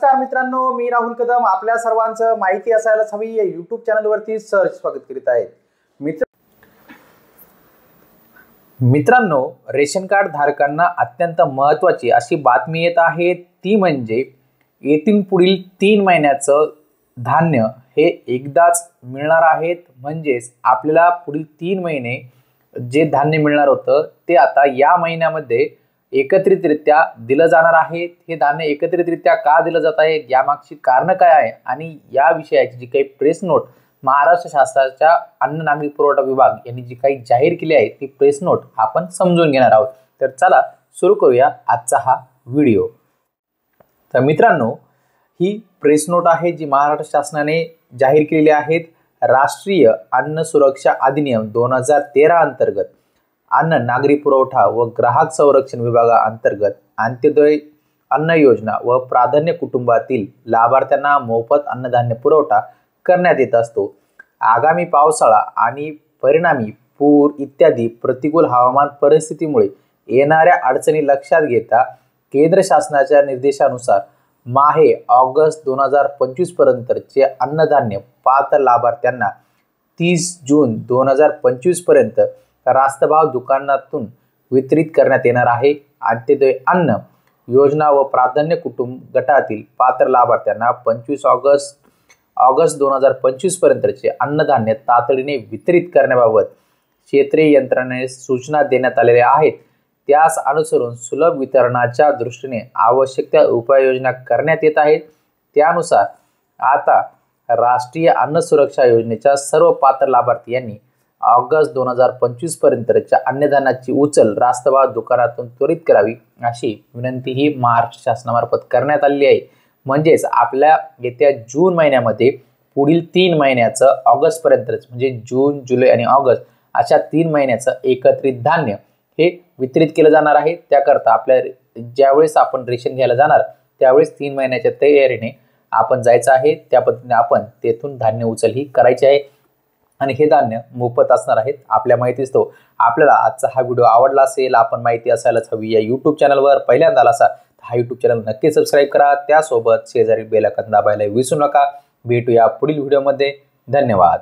नमस्कार मित्रांनो, मी राहुल कदम आपल्या सर्वांचं माहिती असायलाच हवी या यूट्यूब चॅनलवरती स्वागत करीत आहे। मित्रांनो, रेशन कार्ड धारकांना अत्यंत महत्त्वाची अशी बातमी येत आहे, ती म्हणजे येथील पुढील 3 महिन्याचं धान्य हे एकदाच मिळणार आहेत। म्हणजेच आपल्याला पुढील 3 महिने जे धान्य मिळणार होतं ते आता या महिन्यामध्ये एकत्रितरित्या दिलं जाणार आहे। हे धान्य एकत्रितरित्या का दिलं जात आहे, यामागची कारण काय आहे आणि या विषयाची जी काही प्रेस नोट महाराष्ट्र शासनाच्या अन्न नागरी पुरवठा विभाग यांनी जी काही जाहीर केली आहे ती प्रेस नोट आपण समजून घेणार आहोत। तर चला सुरू करूया आजचा हा व्हिडिओ। तर मित्रांनो, ही प्रेस नोट आहे जी महाराष्ट्र शासनाने जाहीर केलेली आहे। राष्ट्रीय अन्न सुरक्षा अधिनियम 2013 अंतर्गत अन्न नागरी पुरवठा व ग्राहक संरक्षण विभागाअंतर्गत अंत्योदय अन्न योजना व प्राधान्य कुटुंबातील लाभार्थ्यांना मोफत अन्नधान्य पुरवठा करण्यात येत असतो। आगामी पावसाळा आणि परिणामी पूर इत्यादी प्रतिकूल हवामान परिस्थितीमुळे येणाऱ्या अडचणी लक्षात घेता केंद्र शासनाच्या निर्देशानुसार माहे ऑगस्ट 2025 पर्यंतचे अन्नधान्य पात्र लाभार्थ्यांना 30 जून 2025 पर्यंत रास्तभाव दुकानातून वितरित करण्यात येणार आहे। अंत्योदय अन्न योजना व प्राधान्य कुटुंब गटातील पात्र लाभार्थ्यांना 25 ऑगस्ट 2025 पर्यंतचे अन्नधान्य तातडीने वितरित करण्याबाबत क्षेत्रीय यंत्रणेने सूचना देण्यात आलेल्या आहेत। त्यास अनुसरून सुलभ वितरणाच्या दृष्टीने आवश्यक त्या उपाययोजना करण्यात येत आहेत। त्यानुसार आता राष्ट्रीय अन्न सुरक्षा योजनेच्या सर्व पात्र लाभार्थी यांनी ऑगस्ट 2025 पर्यंतच्या अन्नधान्याची उचल रास्तभाव दुकानातून त्वरित करावी अशी विनंती ही महाराष्ट्र शासनामार्फत करण्यात आलेली आहे। म्हणजेच आपल्या येत्या जून महिन्यामध्ये पुढील 3 महिन्याचं ऑगस्ट पर्यंतच म्हणजे जून, जुलै आणि ऑगस्ट अशा 3 महिन्याचं एकत्रित धान्य हे वितरित केलं जाणार आहे। त्याकरता आपल्या ज्यावेळेस आपण रेशन घ्यायला जाणार त्यावेळेस 3 महिन्याच्या तयारीने आपण जायचं आहे। त्या पद्धतीने आपण तेथून धान्य उचल ही करायची आहे आणि हे धान्य मोफत असणार आहेत। आपल्या माहितीच तो आपल्याला आजचा हा व्हिडिओ आवडला असेल, आपण माहिती असायलाच हवी या यूट्यूब चॅनलवर पहिल्यांदा आला असा हा यूट्यूब चॅनल नक्की सबस्क्राईब करा। त्यासोबत शेजारी बेल आयकॉन दाबायला विसरू नका। भेटूया पुढील व्हिडिओमध्ये। धन्यवाद।